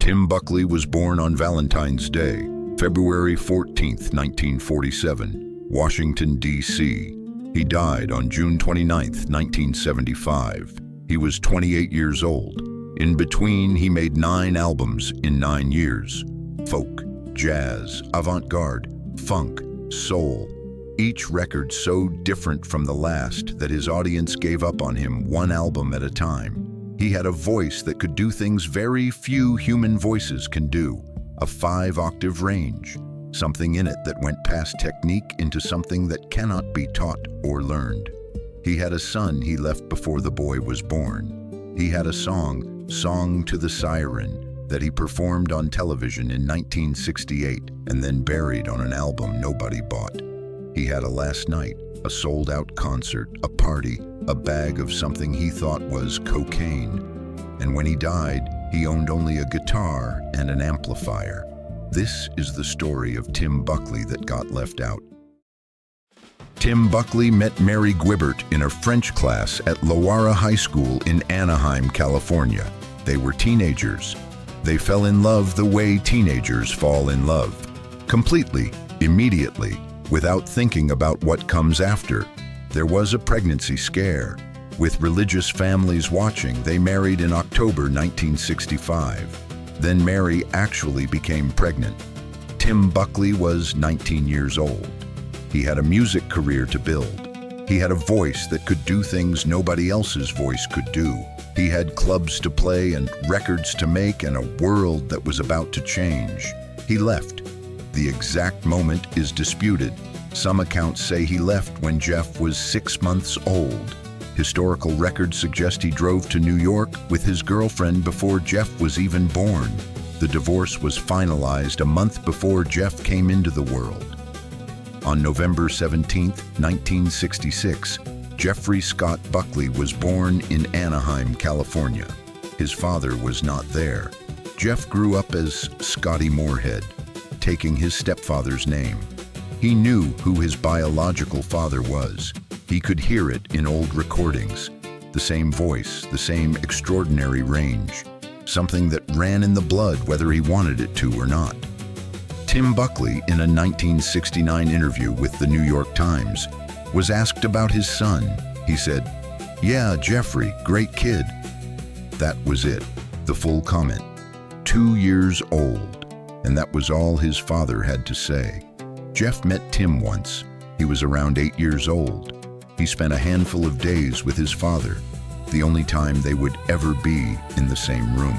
Tim Buckley was born on Valentine's Day, February 14, 1947, Washington, D.C. He died on June 29, 1975. He was 28 years old. In between, he made 9 albums in 9 years. Folk, jazz, avant-garde, funk, soul. Each record so different from the last that his audience gave up on him one album at a time. He had a voice that could do things very few human voices can do. A 5-octave range. Something in it that went past technique into something that cannot be taught or learned. He had a son he left before the boy was born. He had a song, Song to the Siren, that he performed on television in 1968 and then buried on an album nobody bought. He had a last night, a sold-out concert, a party, a bag of something he thought was cocaine. And when he died, he owned only a guitar and an amplifier. This is the story of Tim Buckley that got left out. Tim Buckley met Mary Guibert in a French class at Loara High School in Anaheim, California. They were teenagers. They fell in love the way teenagers fall in love. Completely, immediately, without thinking about what comes after. There was a pregnancy scare. With religious families watching, they married in October 1965. Then Mary actually became pregnant. Tim Buckley was 19 years old. He had a music career to build. He had a voice that could do things nobody else's voice could do. He had clubs to play and records to make and a world that was about to change. He left. The exact moment is disputed. Some accounts say he left when Jeff was 6 months old. Historical records suggest he drove to New York with his girlfriend before Jeff was even born. The divorce was finalized a month before Jeff came into the world. On November 17, 1966, Jeffrey Scott Buckley was born in Anaheim, California. His father was not there. Jeff grew up as Scotty Moorhead, taking his stepfather's name. He knew who his biological father was. He could hear it in old recordings. The same voice, the same extraordinary range. Something that ran in the blood whether he wanted it to or not. Tim Buckley, in a 1969 interview with the New York Times, was asked about his son. He said, "Yeah, Jeffrey, great kid." That was it, the full comment. 2 years old, and that was all his father had to say. Jeff met Tim once. He was around 8 years old. He spent a handful of days with his father, the only time they would ever be in the same room.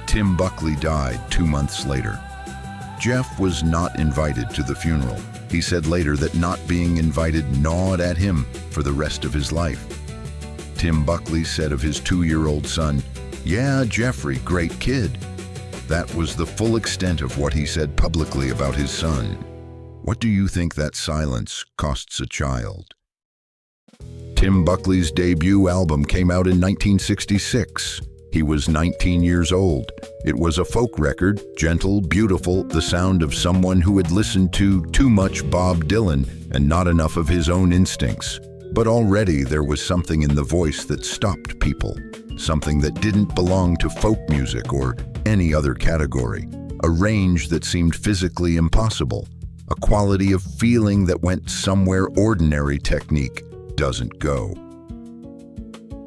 Tim Buckley died 2 months later. Jeff was not invited to the funeral. He said later that not being invited gnawed at him for the rest of his life. Tim Buckley said of his 2-year-old son, "Yeah, Jeffrey, great kid." That was the full extent of what he said publicly about his son. What do you think that silence costs a child? Tim Buckley's debut album came out in 1966. He was 19 years old. It was a folk record, gentle, beautiful, the sound of someone who had listened to too much Bob Dylan and not enough of his own instincts. But already there was something in the voice that stopped people, something that didn't belong to folk music or any other category, a range that seemed physically impossible, a quality of feeling that went somewhere ordinary technique doesn't go.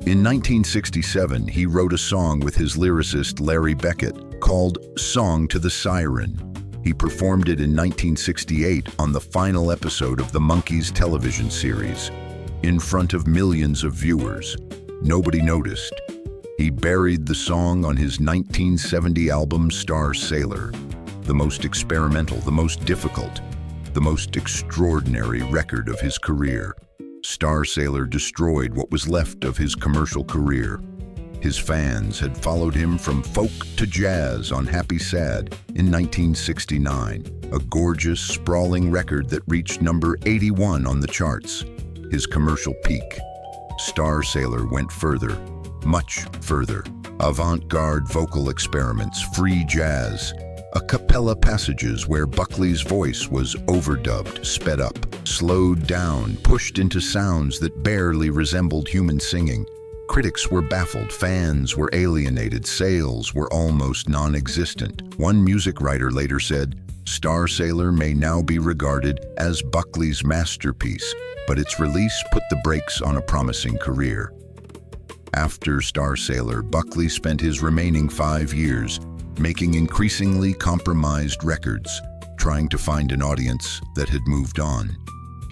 In 1967, he wrote a song with his lyricist Larry Beckett called Song to the Siren. He performed it in 1968 on the final episode of the Monkees television series, in front of millions of viewers. Nobody noticed. He buried the song on his 1970 album Starsailor, the most experimental, the most difficult, the most extraordinary record of his career. Starsailor destroyed what was left of his commercial career. His fans had followed him from folk to jazz on Happy Sad in 1969, a gorgeous, sprawling record that reached number 81 on the charts, his commercial peak. Starsailor went further, much further. Avant-garde vocal experiments, free jazz, a cappella passages where Buckley's voice was overdubbed, sped up, slowed down, pushed into sounds that barely resembled human singing, Critics were baffled, fans were alienated, sales were almost non-existent. One music writer later said, "Starsailor may now be regarded as Buckley's masterpiece, but its release put the brakes on a promising career." After Starsailor, Buckley spent his remaining 5 years making increasingly compromised records, trying to find an audience that had moved on.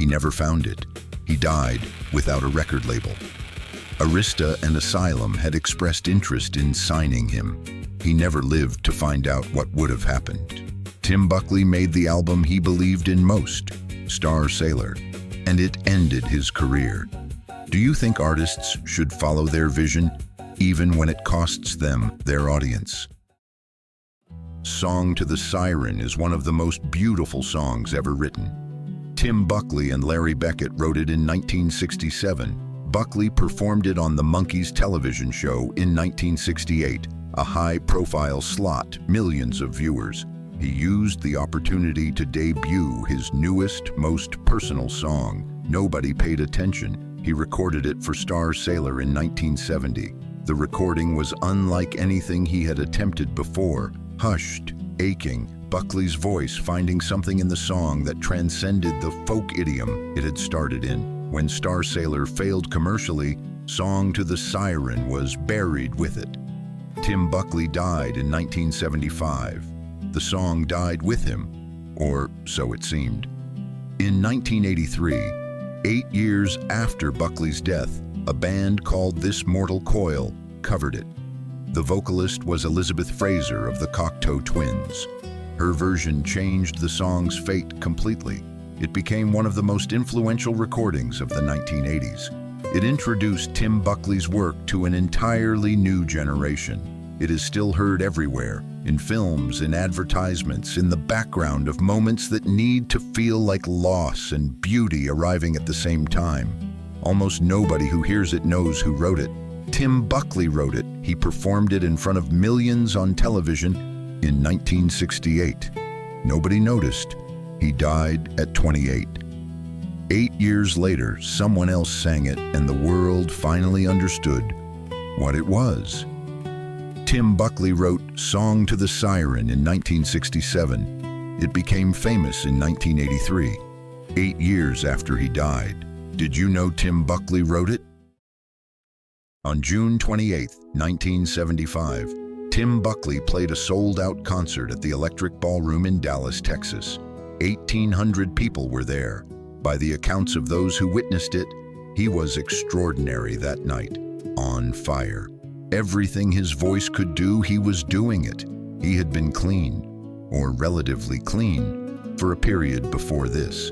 He never found it. He died without a record label. Arista and Asylum had expressed interest in signing him. He never lived to find out what would have happened. Tim Buckley made the album he believed in most, Starsailor, and it ended his career. Do you think artists should follow their vision, even when it costs them their audience? Song to the Siren is one of the most beautiful songs ever written. Tim Buckley and Larry Beckett wrote it in 1967. Buckley performed it on the Monkees television show in 1968, a high-profile slot, millions of viewers. He used the opportunity to debut his newest, most personal song. Nobody paid attention. He recorded it for Starsailor in 1970. The recording was unlike anything he had attempted before. Hushed, aching, Buckley's voice finding something in the song that transcended the folk idiom it had started in. When Starsailor failed commercially, Song to the Siren was buried with it. Tim Buckley died in 1975. The song died with him, or so it seemed. In 1983, 8 years after Buckley's death, a band called This Mortal Coil covered it. The vocalist was Elizabeth Fraser of the Cocteau Twins. Her version changed the song's fate completely. It became one of the most influential recordings of the 1980s. It introduced Tim Buckley's work to an entirely new generation. It is still heard everywhere, in films, in advertisements, in the background of moments that need to feel like loss and beauty arriving at the same time. Almost nobody who hears it knows who wrote it. Tim Buckley wrote it. He performed it in front of millions on television in 1968. Nobody noticed. He died at 28. 8 years later, someone else sang it, and the world finally understood what it was. Tim Buckley wrote Song to the Siren in 1967. It became famous in 1983, 8 years after he died. Did you know Tim Buckley wrote it? On June 28, 1975, Tim Buckley played a sold-out concert at the Electric Ballroom in Dallas, Texas. 1,800 people were there. By the accounts of those who witnessed it, he was extraordinary that night, on fire. Everything his voice could do, he was doing it. He had been clean, or relatively clean, for a period before this.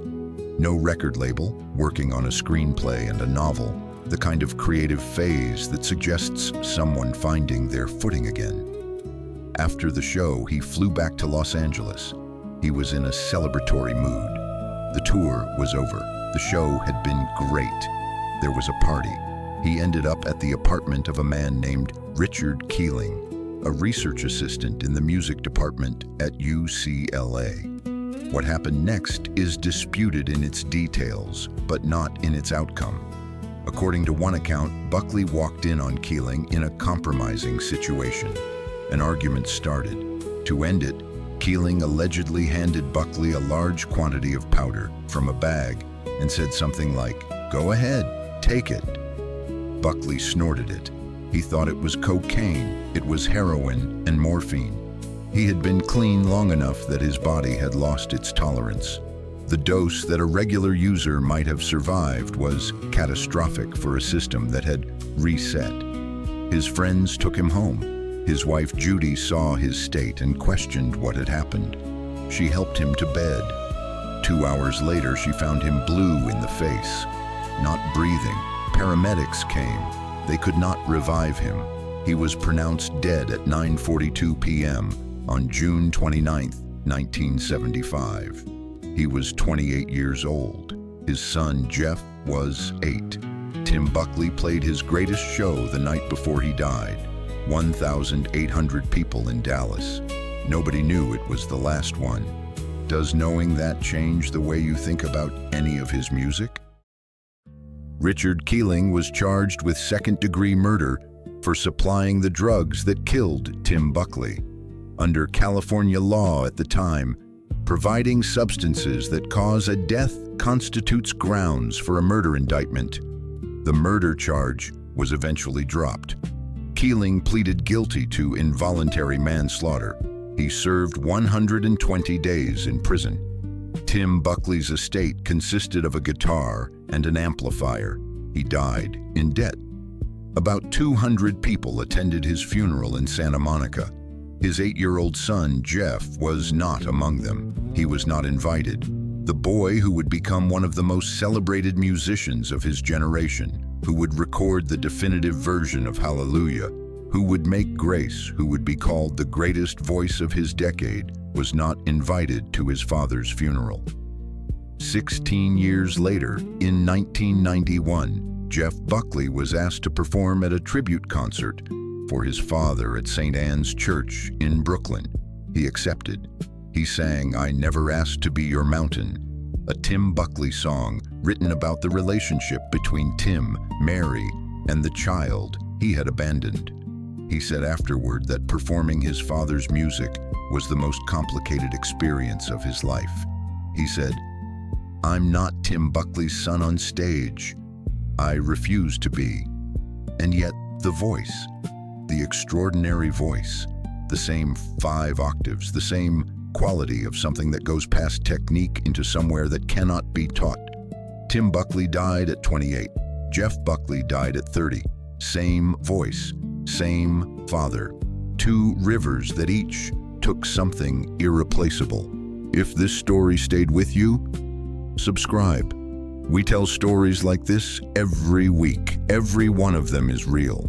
No record label, working on a screenplay and a novel, the kind of creative phase that suggests someone finding their footing again. After the show, he flew back to Los Angeles. He was in a celebratory mood. The tour was over. The show had been great. There was a party. He ended up at the apartment of a man named Richard Keeling, a research assistant in the music department at UCLA. What happened next is disputed in its details, but not in its outcome. According to one account, Buckley walked in on Keeling in a compromising situation. An argument started. To end it, Keeling allegedly handed Buckley a large quantity of powder from a bag and said something like, "Go ahead, take it." Buckley snorted it. He thought it was cocaine. It was heroin and morphine. He had been clean long enough that his body had lost its tolerance. The dose that a regular user might have survived was catastrophic for a system that had reset. His friends took him home. His wife Judy saw his state and questioned what had happened. She helped him to bed. 2 hours later, she found him blue in the face, not breathing. Paramedics came. They could not revive him. He was pronounced dead at 9:42 p.m. on June 29, 1975. He was 28 years old. His son, Jeff, was 8. Tim Buckley played his greatest show the night before he died. 1,800 people in Dallas. Nobody knew it was the last one. Does knowing that change the way you think about any of his music? Richard Keeling was charged with second-degree murder for supplying the drugs that killed Tim Buckley. Under California law at the time, providing substances that cause a death constitutes grounds for a murder indictment. The murder charge was eventually dropped. Keeling pleaded guilty to involuntary manslaughter. He served 120 days in prison. Tim Buckley's estate consisted of a guitar and an amplifier. He died in debt. About 200 people attended his funeral in Santa Monica. His 8-year-old son, Jeff, was not among them. He was not invited. The boy who would become one of the most celebrated musicians of his generation, who would record the definitive version of Hallelujah, who would make Grace, who would be called the greatest voice of his decade, was not invited to his father's funeral. 16 years later, in 1991, Jeff Buckley was asked to perform at a tribute concert for his father at St. Anne's Church in Brooklyn. He accepted. He sang "I Never Asked to Be Your Mountain," a Tim Buckley song written about the relationship between Tim, Mary, and the child he had abandoned. He said afterward that performing his father's music was the most complicated experience of his life. He said, "I'm not Tim Buckley's son on stage. I refuse to be. And yet the voice, the extraordinary voice, the same 5 octaves, the same quality of something that goes past technique into somewhere that cannot be taught." Tim Buckley died at 28. Jeff Buckley died at 30. Same voice, same father. 2 rivers that each took something irreplaceable. If this story stayed with you, subscribe. We tell stories like this every week. Every one of them is real.